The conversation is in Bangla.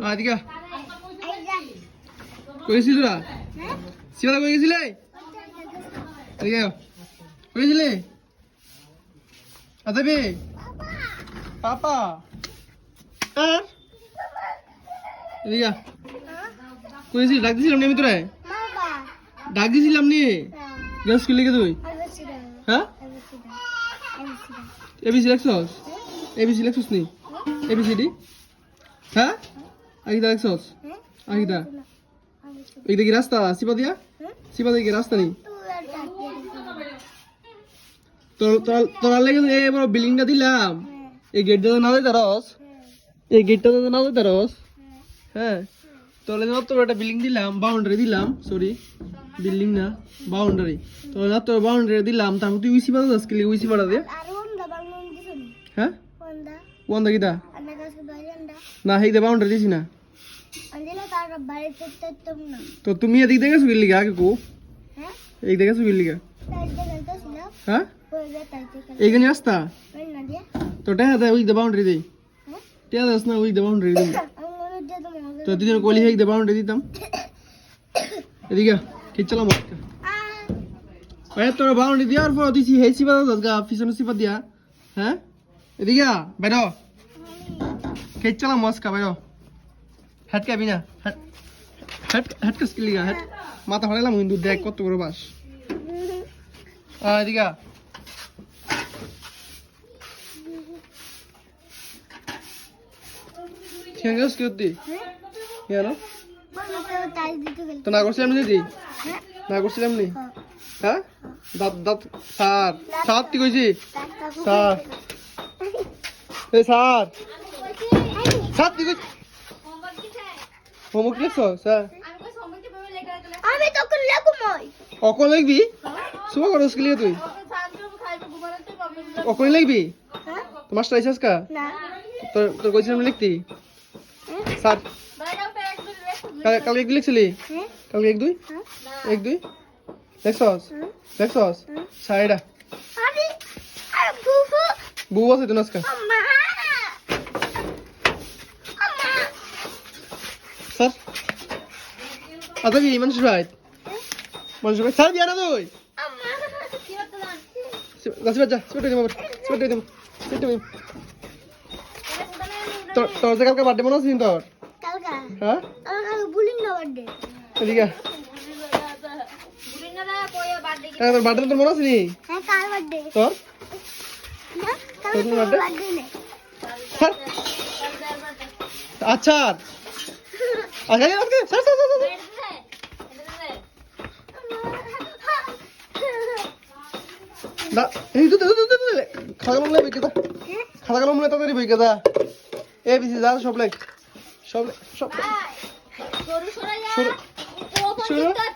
আদিকা কইছিল রা সিবাদা কই গেছিলে আদিকা কইছিলে আদাবি পাপা আর আদিকা কইছিল ডাক দিছিলাম নি আমি তোরে ডাক দিছিলাম নি গেস কি লিখে তুই হ্যাঁ এবিসি লেখছস এবিসি লেখছস নি এবিসিডি হ্যাঁ আইদা লেখছস আইদা এইটা কি রাস্তা সিপা দিয়ে কি রাস্তা নেই তোর লেগে এই বড় বিল্ডিংটা দিলাম এই গেটটা না দিতে রস এই গেটটা না দিতে রস হ্যাঁ তোর তোর একটা বিল্ডিং দিলাম বাউন্ডারি দিলাম সরি বিল্ডিং না বাউন্ডারি তোর বাউন্ডারি দিলাম তারপর তুই উইসি পাড়া যাস কি উইসি পাড়া দিয়ে হ্যাঁ ওয়ান দা কিটা না হেই দে বাউন্ডারি দিছি না তো তুমি এদিক দেখে সুইল লিগা আগে কো হ্যাঁ এই দেখে সুইল লিগা হ্যাঁ এইখানে রাস্তা তো টা দে উই দে বাউন্ডারি দে টা দাস না উই দে বাউন্ডারি দে তো দুজন কোলি হেই দে বাউন্ডারি দিতাম এদিকে কি চলা মত ওই তোর বাউন্ডারি দেওয়ার পর দিছি হেই সিবা দাস গা পিছনে সিবা দিয়া হ্যাঁ এদিকে বাইরো কি চলা মস্কা বাইরো হেড কে বিনা হেড কে স্কিল লিগা হেড মাথা ফাড়াইলাম কিন্তু দেখ কত বড় বাস এদিকে ঠিক আছে কি হতি কেন তো না করছিলাম নি না করছিলাম নি হ্যাঁ দাঁত দাঁত স্যার স্যার কি কইছি স্যার এই স্যার স্যার কি কইছি হোমওয়ার্ক লিখছো স্যার আমি তো কোন লেখো মই অকল লিখবি সুবা করস কি লিখে তুই অকল লিখবি হ্যাঁ তো মাস্টার আইছস কা না তোর তোর কইছিলাম লিখতি স্যার কাল এক লিখছিলি হ্যাঁ কাল এক দুই হ্যাঁ এক দুই লেখছস লেখছস সাইডা আমি আর বুবু বউ আছে তো নাসকা আম্মা স্যার আদাবি মানুষ রাইট মানুষ রাইট স্যার বিয়া না তুই আম্মা কি করতেন গাছ বাজা স্পিড দে মোবাইল স্পিড দে স্পিড দে তোর যে কালকে বার্থডে মনে আছে তোর কালকা হ্যাঁ কালকা বুলিং না বার্থডে এদিকে বুলিং না কই বার্থডে তোর বার্থডে তোর মনে আছে নি হ্যাঁ কাল বার্থডে তোর না কাল তোর birthday? বার্থডে নেই স্যার আচ্ছা আগে আগে স্যার স্যার স্যার না এই তো খালা গেলাম লাই বইকে দা খালা গেলাম লাই তাড়াতাড়ি বইকে দা এ বিসি যা সব লাই সব সব সরু সরাইয়া শুরু ও 3 বার